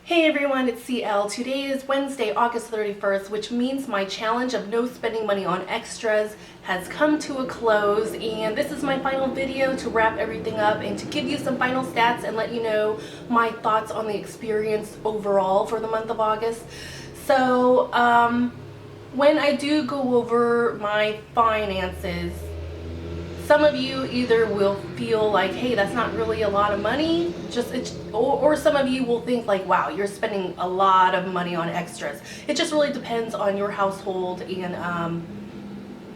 Hey everyone, it's CL. Today is Wednesday, August 31st, which means my challenge of no spending money on extras has come to a close, and this is my final video to wrap everything up and to give you some final stats and let you know my thoughts on the experience overall for the month of August. So, when I do go over my finances, some of you either will feel like, hey, that's not really a lot of money, or some of you will think like, wow, you're spending a lot of money on extras. It just really depends on your household and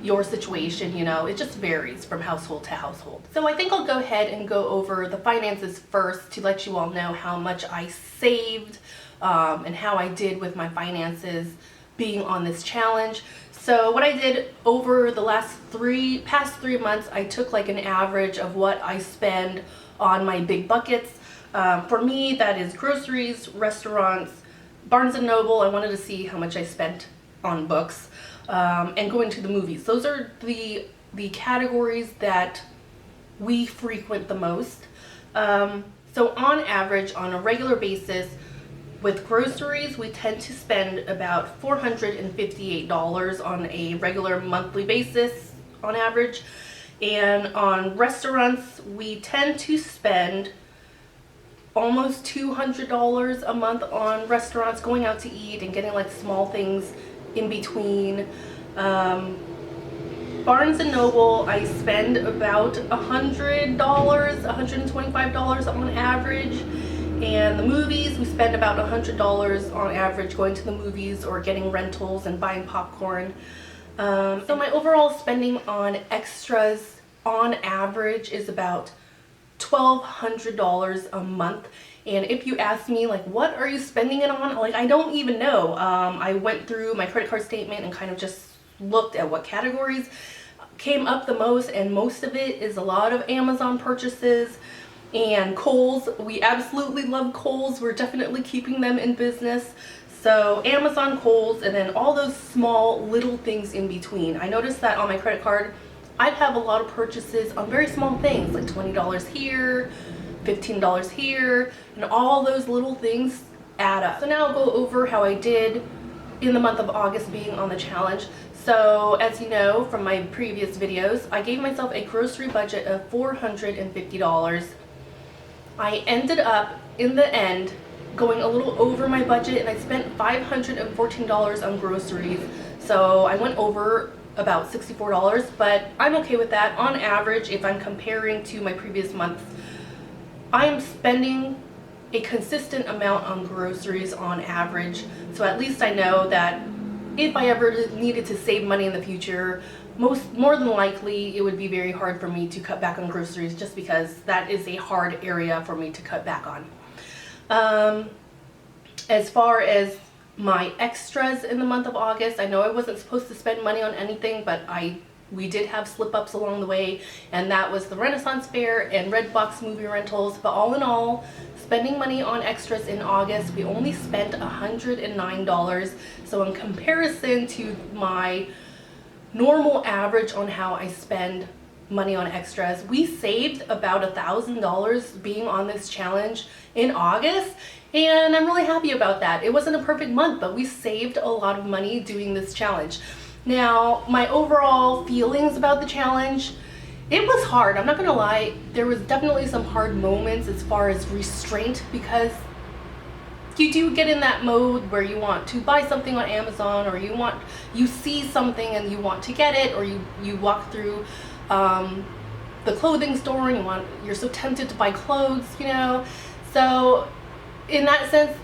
your situation, you know. It just varies from household to household. So I think I'll go ahead and go over the finances first to let you all know how much I saved and how I did with my finances being on this challenge. So what I did over the past three months, I took like an average of what I spend on my big buckets. For me, that is groceries, restaurants, Barnes & Noble. I wanted to see how much I spent on books, and going to the movies. Those are the categories that we frequent the most. So on average, on a regular basis, with groceries, we tend to spend about $458 on a regular monthly basis on average. And on restaurants, we tend to spend almost $200 a month on restaurants, going out to eat and getting like small things in between. Barnes & Noble, I spend about $100, $125 on average. And the movies, we spend about $100 on average going to the movies or getting rentals and buying popcorn. So my overall spending on extras on average is about $1,200 a month. And if you ask me, like, what are you spending it on? Like, I don't even know. I went through my credit card statement and kind of just looked at what categories came up the most, and most of it is a lot of Amazon purchases. And Kohl's, we absolutely love Kohl's. We're definitely keeping them in business. So Amazon, Kohl's, and then all those small little things in between. I noticed that on my credit card, I'd have a lot of purchases on very small things, like $20 here, $15 here, and all those little things add up. So now I'll go over how I did in the month of August being on the challenge. So as you know from my previous videos, I gave myself a grocery budget of $450. I ended up, in the end, going a little over my budget, and I spent $514 on groceries. So I went over about $64, but I'm okay with that. On average, if I'm comparing to my previous months, I am spending a consistent amount on groceries on average. So at least I know that if I ever needed to save money in the future, more than likely it would be very hard for me to cut back on groceries, just because that is a hard area for me to cut back on. As far as my extras in the month of August, I know I wasn't supposed to spend money on anything, but we did have slip-ups along the way, and that was the Renaissance Fair and Redbox movie rentals. But all in all, spending money on extras in August, we only spent $109. So in comparison to my normal average on how I spend money on extras, we saved about $1,000 being on this challenge in August, and I'm really happy about that. It wasn't a perfect month, but we saved a lot of money doing this challenge. Now, my overall feelings about the challenge, it was hard. I'm not gonna lie, there was definitely some hard moments as far as restraint, because you do get in that mode where you want to buy something on Amazon, or you see something and you want to get it, or you walk through the clothing store and you're so tempted to buy clothes, you know. So in that sense,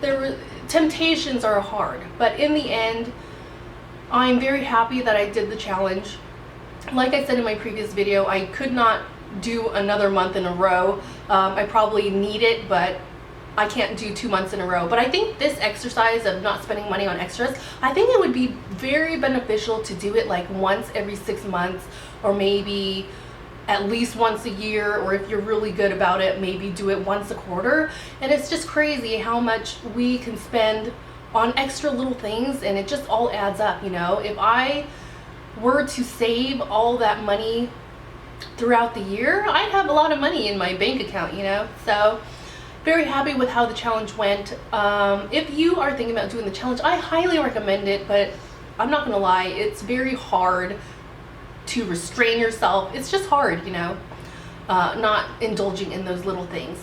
temptations are hard, but in the end, I'm very happy that I did the challenge. Like I said in my previous video, I could not do another month in a row. I probably need it, but I can't do 2 months in a row. But I think this exercise of not spending money on extras, I think it would be very beneficial to do it like once every 6 months, or maybe at least once a year, or if you're really good about it, maybe do it once a quarter. And it's just crazy how much we can spend on extra little things, and it just all adds up, you know. If I were to save all that money throughout the year, I'd have a lot of money in my bank account, you know. So very happy with how the challenge went. If you are thinking about doing the challenge, I highly recommend it, but I'm not gonna lie, it's very hard to restrain yourself. It's just hard, you know, not indulging in those little things.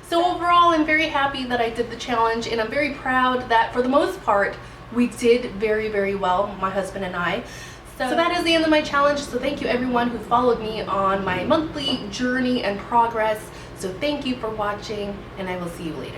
So overall, I'm very happy that I did the challenge, and I'm very proud that for the most part, we did very, very well, my husband and I. So that is the end of my challenge. So thank you everyone who followed me on my monthly journey and progress. So thank you for watching, and I will see you later.